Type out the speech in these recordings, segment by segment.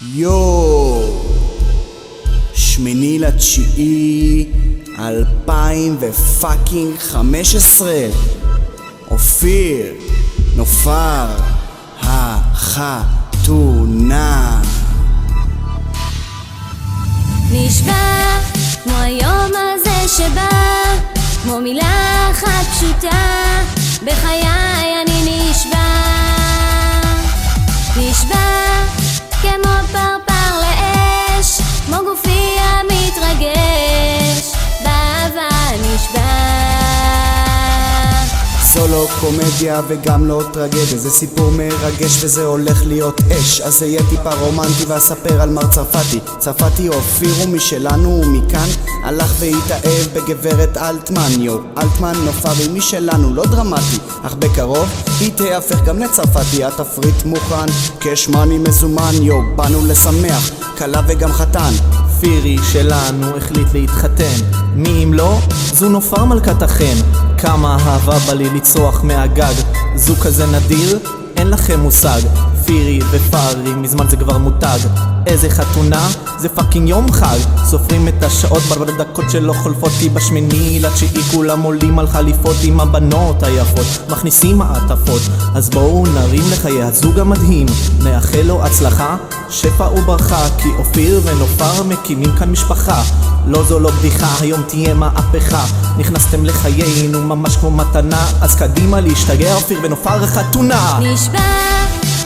8/9/2015 אופיר, נופר, החתונה. נשבע כמו היום הזה שבא, כמו מילה אחת פשוטה, בחיי אני נשבע. נשבע כמו פרפר לאש, כמו גופי המתרגש, באהבה נשבע. זו לא קומדיה וגם לא טרגדיה, זה סיפור מרגש וזה הולך להיות אש. אז זה יהיה טיפה רומנטי ואספר על מר צרפתי. צרפתי אופיר הוא משלנו ומכאן הלך והתאהב בגברת אלטמן. אלטמן נופרי משלנו, לא דרמטי, אך בקרוב היא תהפך גם לצרפתי. התפריט מוכן, קשמני מזומן, באנו לשמח, כלה וגם חתן. פירי שלנו החליט להתחתן, מי אם לא? זו נופר מלכת החן. כמה אהבה בא לי לצרוח מהגג, זו כזה נדיר, אין לכם מושג. פירי ופרי מזמן זה כבר מותג. איזה חתונה, זה פאקינג יום חג. סופרים את השעות בדקות שלא חולפות, כי ב8/9 כולם עולים על חליפות עם הבנות היפות, מכניסים מעטפות. אז בואו נרים לחיי הזוג המדהים, נאחל לו הצלחה, שפע וברכה, כי אופיר ונופר מקימים כאן משפחה. לא זו לא בדיחה, היום תהיה מהפכה. נכנסתם לחיינו ממש כמו מתנה, אז קדימה להשתגע, אופיר ונופר חתונה. נשבע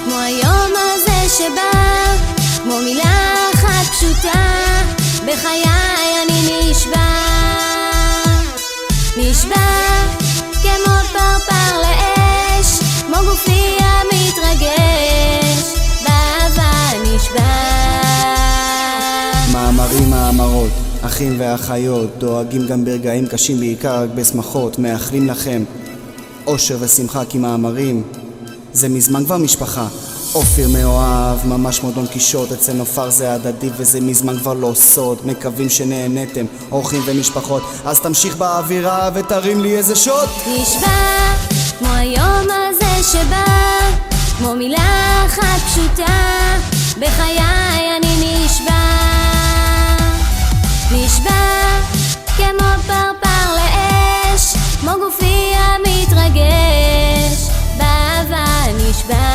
כמו היום הזה שבא, כמו מילה אחת פשוטה, בחיי אני נשבע. נשבע כמו פרפר לאש, כמו גופי המתרגש, באהבה נשבע. מאמרות, אחים ואחיות, דואגים גם ברגעים קשים, בעיקר רק בשמחות. מאחלים לכם אושר ושמחה, כי מאמרים זה מזמן כבר משפחה. אופיר מאוהב, ממש כמו דון קישוט, אצל נופר זה הדדי וזה מזמן כבר לא סוד. מקווים שנהנתם, אורחים ומשפחות, אז תמשיך באווירה ותרים לי איזה שוט. נשבע כמו היום הזה שבא, כמו מילה אחת פשוטה, בחיי אני נשבע. נשבע כמו פרפר לאש, כמו גופי המתרגש, באהבה נשבע.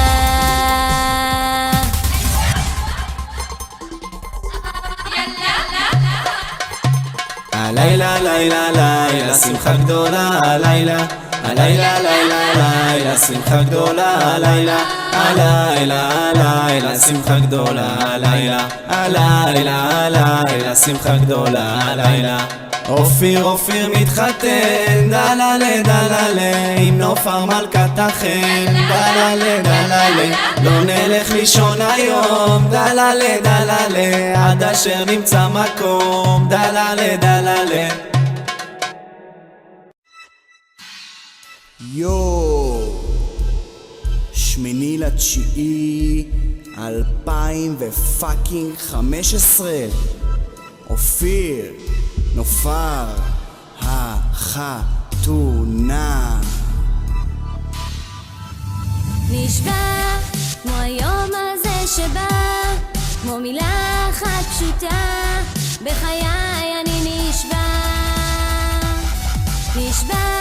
הלילה לילה לילה שמחה גדולה, הלילה הלילה לילה לילה שמחה גדולה, הלילה הלילה הלילה שמחה גדולה, הלילה הלילה הלילה שמחה גדולה, הלילה. אופיר מתחתן, דללה דללה, עם נופר מלכת החן, דללה דללה, לא נלך לישון היום, דללה דללה, עד אשר נמצא מקום, דללה דללה. 8/9/2015 אופיר, נופר, החתונה. נשבע כמו היום הזה שבא, כמו מילה אחת פשוטה, בחיי אני נשבע. נשבע